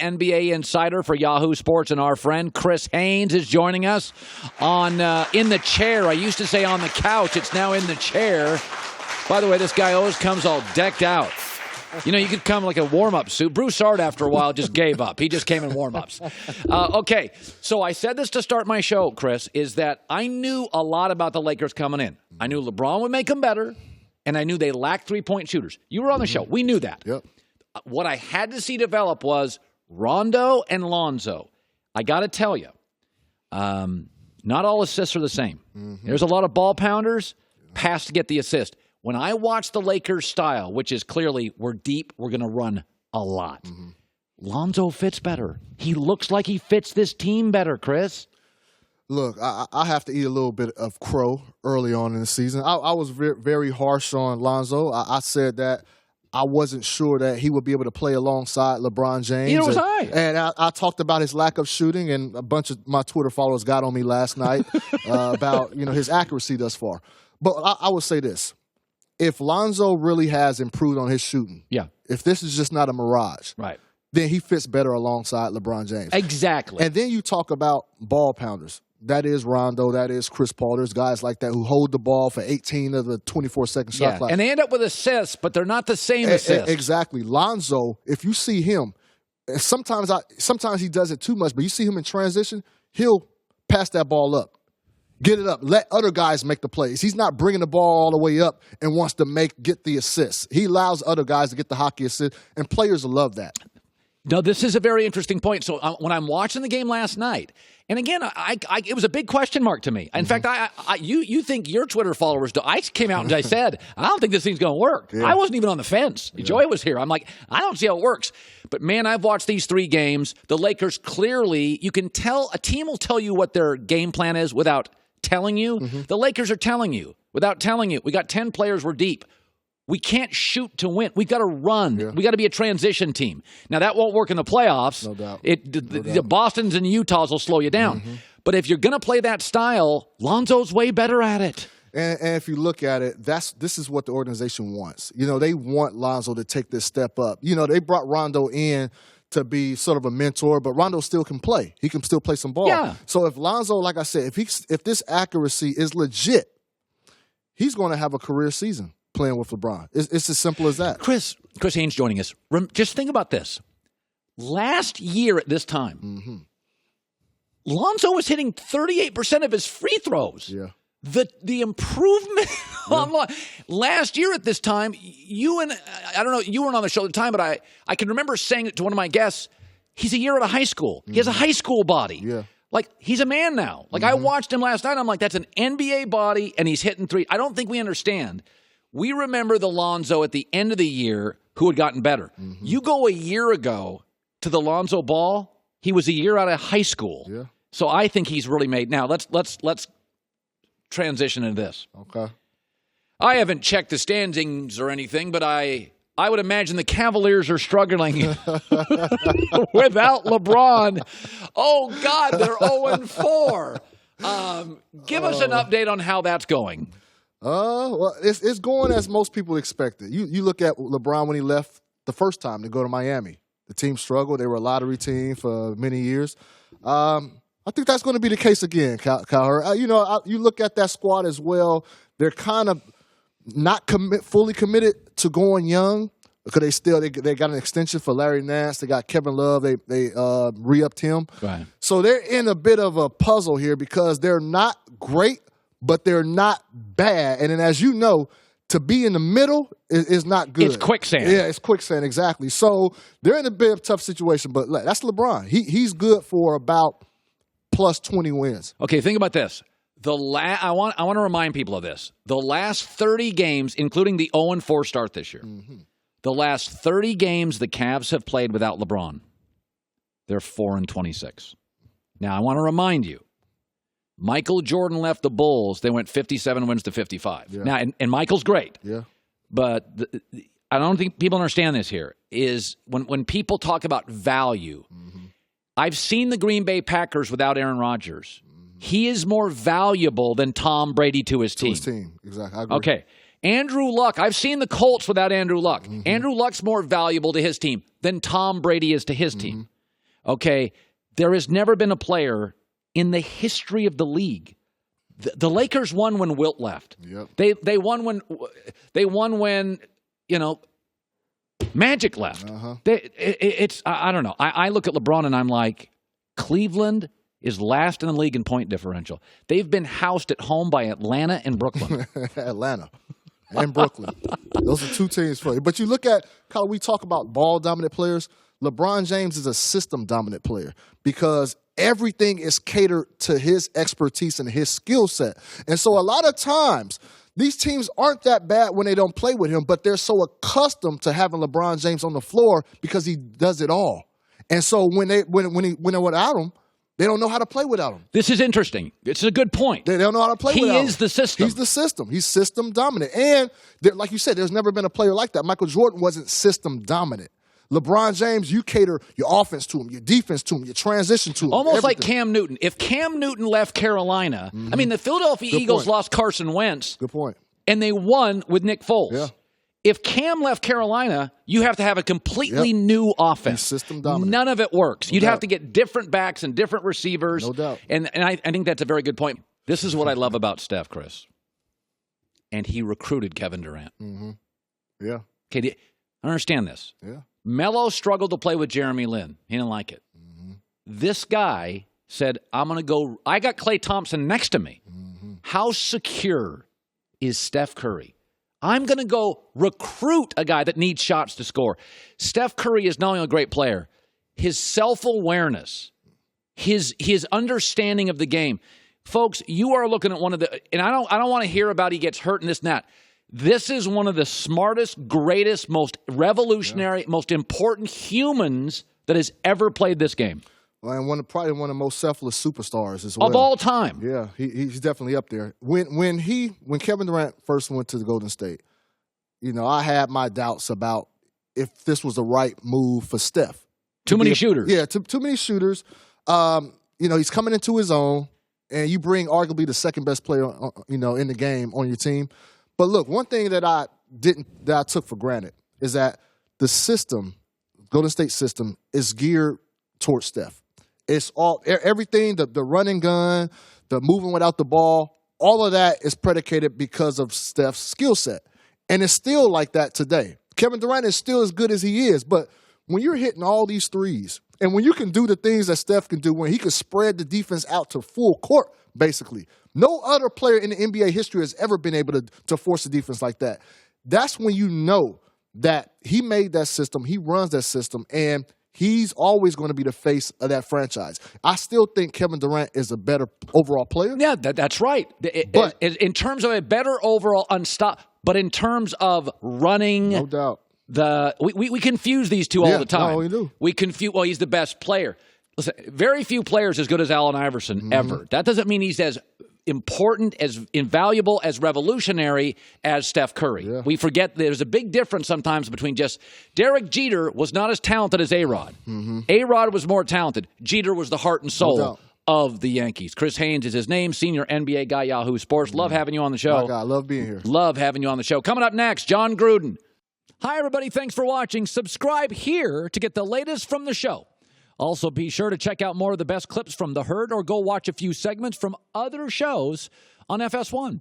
NBA insider for Yahoo Sports, and our friend Chris Haynes is joining us on In the Chair. I used to say on the couch. It's now in the chair. By the way, this guy always comes all decked out. You know, you could come like a warm-up suit. Broussard, after a while, just gave up. He just came in warm-ups. Okay, so I said this to start my show, Chris, is that I knew a lot about the Lakers coming in. I knew LeBron would make them better, and I knew they lacked three-point shooters. You were on the show. We knew that. Yep. What I had to see develop was Rondo and Lonzo. I got to tell you, not all assists are the same. There's a lot of ball pounders, pass to get the assist. When I watch the Lakers style, which is clearly we're deep, we're going to run a lot, Lonzo fits better. He looks like he fits this team better, Chris. Look, I have to eat a little bit of crow early on in the season. I was very harsh on Lonzo. I said that I wasn't sure that he would be able to play alongside LeBron James. Neither was I. And I talked about his lack of shooting, and a bunch of my Twitter followers got on me last night about his accuracy thus far. But I would say this. If Lonzo really has improved on his shooting, if this is just not a mirage, right, then he fits better alongside LeBron James. Exactly. And then you talk about ball pounders. That is Rondo. That is Chris Paul. There's guys like that who hold the ball for 18 of the 24-second shot clock. And they end up with assists, but they're not the same assists. Exactly. Lonzo, if you see him, sometimes he does it too much, but you see him in transition, he'll pass that ball up. Get it up. Let other guys make the plays. He's not bringing the ball all the way up and wants to get the assists. He allows other guys to get the hockey assist, and players love that. No, this is a very interesting point. So when I'm watching the game last night, and again, it was a big question mark to me. In fact, you think your Twitter followers do. I came out and I said, I don't think this thing's going to work. Yeah. I wasn't even on the fence. Yeah. Joey was here. I'm like, I don't see how it works. But, man, I've watched these 3 games. The Lakers clearly, you can tell, a team will tell you what their game plan is without telling you. The Lakers are telling you without telling you. We got 10 players. We're deep. We can't shoot to win. We got to run. Yeah. We got to be a transition team. Now, that won't work in the playoffs. No doubt. The Bostons and Utahs will slow you down. But if you're going to play that style, Lonzo's way better at it. And if you look at it, this is what the organization wants. They want Lonzo to take this step up. They brought Rondo in to be sort of a mentor, but Rondo still can play. He can still play some ball. Yeah. So if Lonzo, like I said, if this accuracy is legit, he's going to have a career season playing with LeBron. It's as simple as that. Chris Haynes joining us. Just think about this. Last year at this time, Lonzo was hitting 38% of his free throws. Yeah. The improvement on last year at this time, I don't know, you weren't on the show at the time, but I can remember saying it to one of my guests, he's a year out of high school. He has a high school body. Yeah. Like, he's a man now. Like, I watched him last night. I'm like, that's an NBA body, and he's hitting 3. I don't think we understand. We remember the Lonzo at the end of the year who had gotten better. You go a year ago to the Lonzo Ball, he was a year out of high school. Yeah. So I think he's really made. Now, let's transition into this. Okay. I haven't checked the standings or anything, but I would imagine the Cavaliers are struggling without LeBron. Oh, God, they're 0-4. Give us an update on how that's going. Well, it's going as most people expected. You look at LeBron when he left the first time to go to Miami. The team struggled. They were a lottery team for many years. I think that's going to be the case again, Cowherd. You look at that squad as well. They're kind of not fully committed to going young because they got an extension for Larry Nance. They got Kevin Love. They re-upped him. Right. So they're in a bit of a puzzle here because they're not great, but they're not bad. And then, as you know, to be in the middle is not good. It's quicksand. Yeah, it's quicksand, exactly. So they're in a bit of a tough situation, but that's LeBron. He's good for about plus 20 wins. Okay, think about this. I want to remind people of this. The last 30 games, including the 0-4 start this year, the last 30 games the Cavs have played without LeBron, they're 4-26. Now, I want to remind you, Michael Jordan left the Bulls. They went 57 wins to 55. Yeah. Now, and Michael's great. Yeah. But I don't think people understand this here, is when people talk about value, I've seen the Green Bay Packers without Aaron Rodgers. He is more valuable than Tom Brady to his team. Exactly. I agree. Okay. Andrew Luck. I've seen the Colts without Andrew Luck. Andrew Luck's more valuable to his team than Tom Brady is to his team. Okay, there has never been a player in the history of the league. The Lakers won when Wilt left. Yep. They won when Magic left. Uh-huh. I don't know. I look at LeBron and I'm like, Cleveland is last in the league in point differential. They've been housed at home by Atlanta and Brooklyn. Atlanta and Brooklyn. Those are two teams for you. But you look at, Colin, we talk about ball-dominant players. LeBron James is a system-dominant player because everything is catered to his expertise and his skill set. And so a lot of times, these teams aren't that bad when they don't play with him, but they're so accustomed to having LeBron James on the floor because he does it all. And so when they're without him, they don't know how to play without him. This is interesting. It's a good point. They don't know how to play without him. He is the system. He's the system. He's system dominant. And like you said, there's never been a player like that. Michael Jordan wasn't system dominant. LeBron James, you cater your offense to him, your defense to him, your transition to him. Almost everything. like Cam Newton. If Cam Newton left Carolina, I mean, the Philadelphia Eagles lost Carson Wentz. Good point. And they won with Nick Foles. Yeah. If Cam left Carolina, you have to have a completely new offense. He's system dominant. None of it works. No You'd doubt. have to get different backs and different receivers. No doubt. And I think that's a very good point. This is what I love about Steph, Chris. And he recruited Kevin Durant. Mm-hmm. Yeah. Okay, I understand this. Yeah. Melo struggled to play with Jeremy Lin. He didn't like it. Mm-hmm. This guy said, I'm going to go. I got Klay Thompson next to me. Mm-hmm. How secure is Steph Curry? I'm going to go recruit a guy that needs shots to score. Steph Curry is not only a great player, his self-awareness, his understanding of the game. Folks, you are looking at one of the, and I don't want to hear about he gets hurt and this and that. This is one of the smartest, greatest, most revolutionary, most important humans that has ever played this game. Well, and probably one of the most selfless superstars as well. Of all time. Yeah, he's definitely up there. When Kevin Durant first went to the Golden State, I had my doubts about if this was the right move for Steph. Too many shooters. Yeah, too many shooters. He's coming into his own, and you bring arguably the second best player, in the game on your team. But look, one thing that I took for granted is that the system, Golden State system, is geared towards Steph. It's all everything, the running gun, the moving without the ball, all of that is predicated because of Steph's skill set. And it's still like that today. Kevin Durant is still as good as he is, but when you're hitting all these threes, and when you can do the things that Steph can do, when he can spread the defense out to full court, basically, no other player in the NBA history has ever been able to force a defense like that. That's when you know that he made that system, he runs that system, and he's always going to be the face of that franchise. I still think Kevin Durant is a better overall player. Yeah, that's right. But in terms of a better overall but in terms of running, no doubt. We confuse these two all the time. No, we do. We confuse. Well, he's the best player. Listen, very few players as good as Allen Iverson ever. That doesn't mean he's as important, as invaluable, as revolutionary as Steph Curry. Yeah. We forget there's a big difference sometimes between just Derek Jeter was not as talented as A-Rod. A-Rod was more talented. Jeter was the heart and soul of the Yankees. Chris Haynes is his name, senior NBA guy, Yahoo Sports. Love having you on the show. My God, love being here. Love having you on the show. Coming up next, John Gruden. Hi, everybody. Thanks for watching. Subscribe here to get the latest from the show. Also, be sure to check out more of the best clips from The Herd or go watch a few segments from other shows on FS1.